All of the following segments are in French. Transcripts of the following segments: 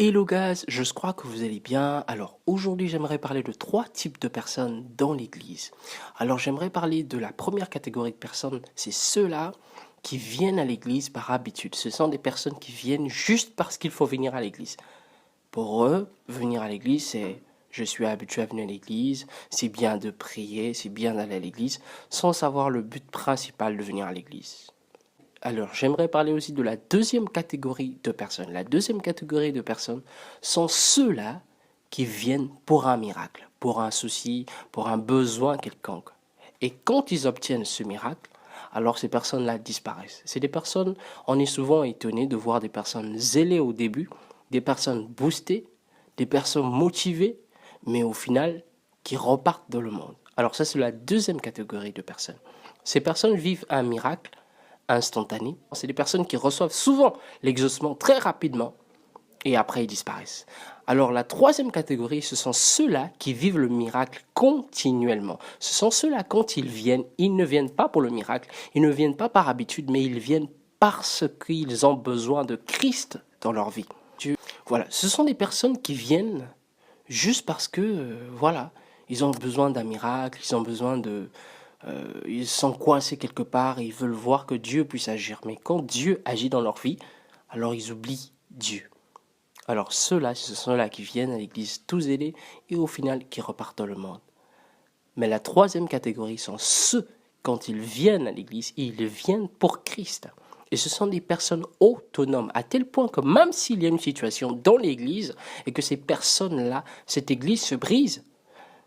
Hello guys, je crois que vous allez bien. Alors aujourd'hui j'aimerais parler de trois types de personnes dans l'église. Alors j'aimerais parler de la première catégorie de personnes, c'est ceux-là qui viennent à l'église par habitude. Ce sont des personnes qui viennent juste parce qu'il faut venir à l'église. Pour eux, venir à l'église c'est je suis habitué à venir à l'église, c'est bien de prier, c'est bien d'aller à l'église, sans savoir le but principal de venir à l'église. Alors, j'aimerais parler aussi de la deuxième catégorie de personnes. La deuxième catégorie de personnes sont ceux-là qui viennent pour un miracle, pour un souci, pour un besoin quelconque. Et quand ils obtiennent ce miracle, alors ces personnes-là disparaissent. C'est des personnes, on est souvent étonné de voir des personnes zélées au début, des personnes boostées, des personnes motivées, mais au final, qui repartent dans le monde. Alors ça, c'est la deuxième catégorie de personnes. Ces personnes vivent un miracle instantané. C'est des personnes qui reçoivent souvent l'exaucement très rapidement et après ils disparaissent. Alors la troisième catégorie, ce sont ceux-là qui vivent le miracle continuellement. Ce sont ceux-là quand ils ne viennent pas pour le miracle, ils ne viennent pas par habitude, mais ils viennent parce qu'ils ont besoin de Christ dans leur vie. Voilà, ce sont des personnes qui viennent juste parce que, voilà, ils ont besoin d'un miracle, ils ont besoin ils sont coincés quelque part et ils veulent voir que Dieu puisse agir. Mais quand Dieu agit dans leur vie, alors ils oublient Dieu. Alors ceux-là, ce sont ceux-là qui viennent à l'église tous aidés et au final qui repartent dans le monde. Mais la troisième catégorie sont ceux, quand ils viennent à l'église, ils viennent pour Christ. Et ce sont des personnes autonomes, à tel point que même s'il y a une situation dans l'église et que ces personnes-là, cette église se brise,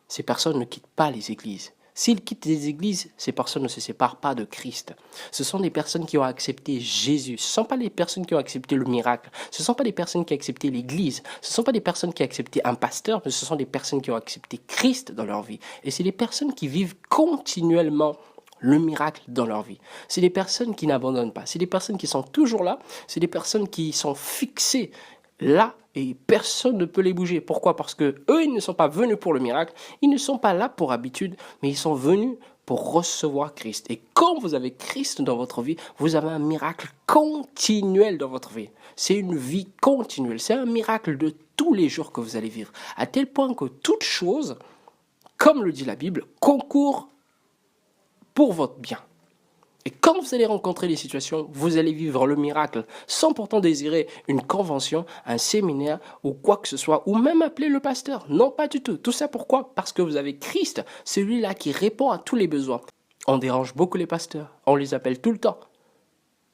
ces personnes ne quittent pas les églises. S'ils quittent les églises, ces personnes ne se séparent pas de Christ. Ce sont des personnes qui ont accepté Jésus. Ce ne sont pas les personnes qui ont accepté le miracle. Ce ne sont pas des personnes qui ont accepté l'église. Ce ne sont pas des personnes qui ont accepté un pasteur, mais ce sont des personnes qui ont accepté Christ dans leur vie. Et c'est des personnes qui vivent continuellement le miracle dans leur vie. C'est des personnes qui n'abandonnent pas. C'est des personnes qui sont toujours là. C'est des personnes qui sont fixées là et personne ne peut les bouger. Pourquoi? Parce que eux, ils ne sont pas venus pour le miracle, ils ne sont pas là pour habitude, mais ils sont venus pour recevoir Christ. Et quand vous avez Christ dans votre vie, vous avez un miracle continuel dans votre vie. C'est une vie continuelle, c'est un miracle de tous les jours que vous allez vivre. À tel point que toute chose, comme le dit la Bible, concourt pour votre bien. Et quand vous allez rencontrer des situations, vous allez vivre le miracle sans pourtant désirer une convention, un séminaire ou quoi que ce soit, ou même appeler le pasteur. Non, pas du tout. Tout ça pourquoi? Parce que vous avez Christ, celui-là qui répond à tous les besoins. On dérange beaucoup les pasteurs. On les appelle tout le temps.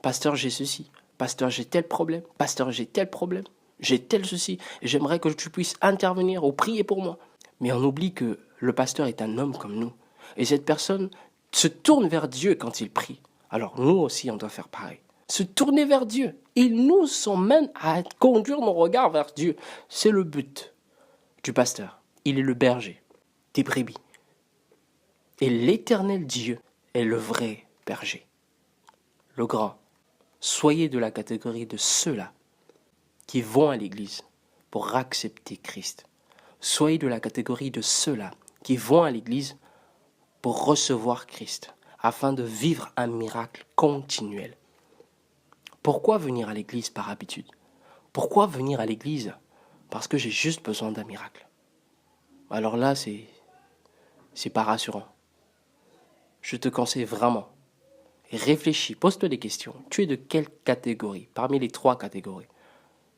Pasteur, j'ai ceci. Pasteur, j'ai tel problème. Pasteur, j'ai tel problème. J'ai tel souci. J'aimerais que tu puisses intervenir ou prier pour moi. Mais on oublie que le pasteur est un homme comme nous. Et cette personne se tourne vers Dieu quand il prie. Alors nous aussi, on doit faire pareil. Se tourner vers Dieu. Il nous emmène à conduire nos regards vers Dieu. C'est le but du pasteur. Il est le berger des brebis. Et l'éternel Dieu est le vrai berger. Le grand. Soyez de la catégorie de ceux-là qui vont à l'église pour accepter Christ. Soyez de la catégorie de ceux-là qui vont à l'église pour recevoir Christ, afin de vivre un miracle continuel. Pourquoi venir à l'église par habitude? Pourquoi venir à l'église? Parce que j'ai juste besoin d'un miracle. Alors là, c'est pas rassurant. Je te conseille vraiment, réfléchis, pose-toi des questions. Tu es de quelle catégorie? Parmi les trois catégories.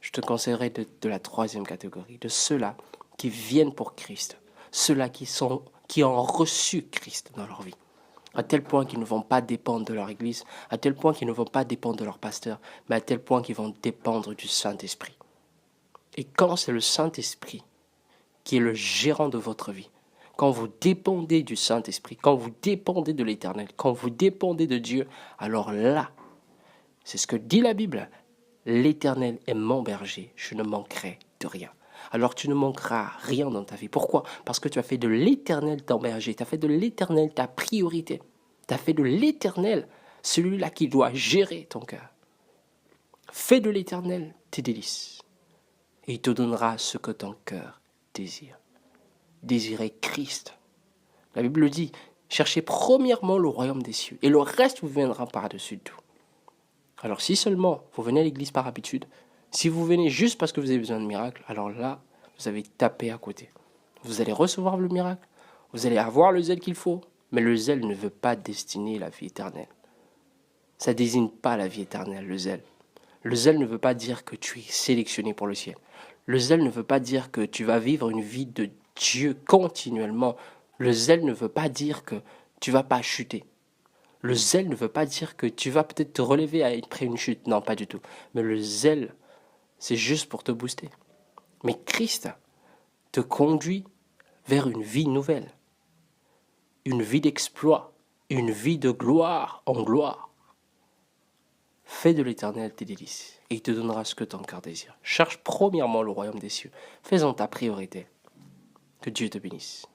Je te conseillerais de la troisième catégorie, de ceux-là qui viennent pour Christ, ceux-là qui ont reçu Christ dans leur vie. À tel point qu'ils ne vont pas dépendre de leur église, à tel point qu'ils ne vont pas dépendre de leur pasteur, mais à tel point qu'ils vont dépendre du Saint-Esprit. Et quand c'est le Saint-Esprit qui est le gérant de votre vie, quand vous dépendez du Saint-Esprit, quand vous dépendez de l'Éternel, quand vous dépendez de Dieu, alors là, c'est ce que dit la Bible, l'Éternel est mon berger, je ne manquerai de rien. Alors tu ne manqueras rien dans ta vie. Pourquoi? Parce que tu as fait de l'Éternel ton berger, tu as fait de l'Éternel ta priorité. Tu as fait de l'Éternel celui-là qui doit gérer ton cœur. Fais de l'Éternel tes délices et il te donnera ce que ton cœur désire. Désirez Christ. La Bible dit, cherchez premièrement le royaume des cieux et le reste vous viendra par-dessus tout. Alors si seulement vous venez à l'église par habitude, Si vous venez juste parce que vous avez besoin de miracle, alors là, vous avez tapé à côté. Vous allez recevoir le miracle, vous allez avoir le zèle qu'il faut, mais le zèle ne veut pas destiner la vie éternelle. Ça ne désigne pas la vie éternelle, le zèle. Le zèle ne veut pas dire que tu es sélectionné pour le ciel. Le zèle ne veut pas dire que tu vas vivre une vie de Dieu continuellement. Le zèle ne veut pas dire que tu vas pas chuter. Le zèle ne veut pas dire que tu vas peut-être te relever après une chute. Non, pas du tout. Mais le zèle, c'est juste pour te booster. Mais Christ te conduit vers une vie nouvelle. Une vie d'exploit. Une vie de gloire en gloire. Fais de l'Éternel tes délices, et il te donnera ce que ton cœur désire. Cherche premièrement le royaume des cieux. Fais-en ta priorité. Que Dieu te bénisse.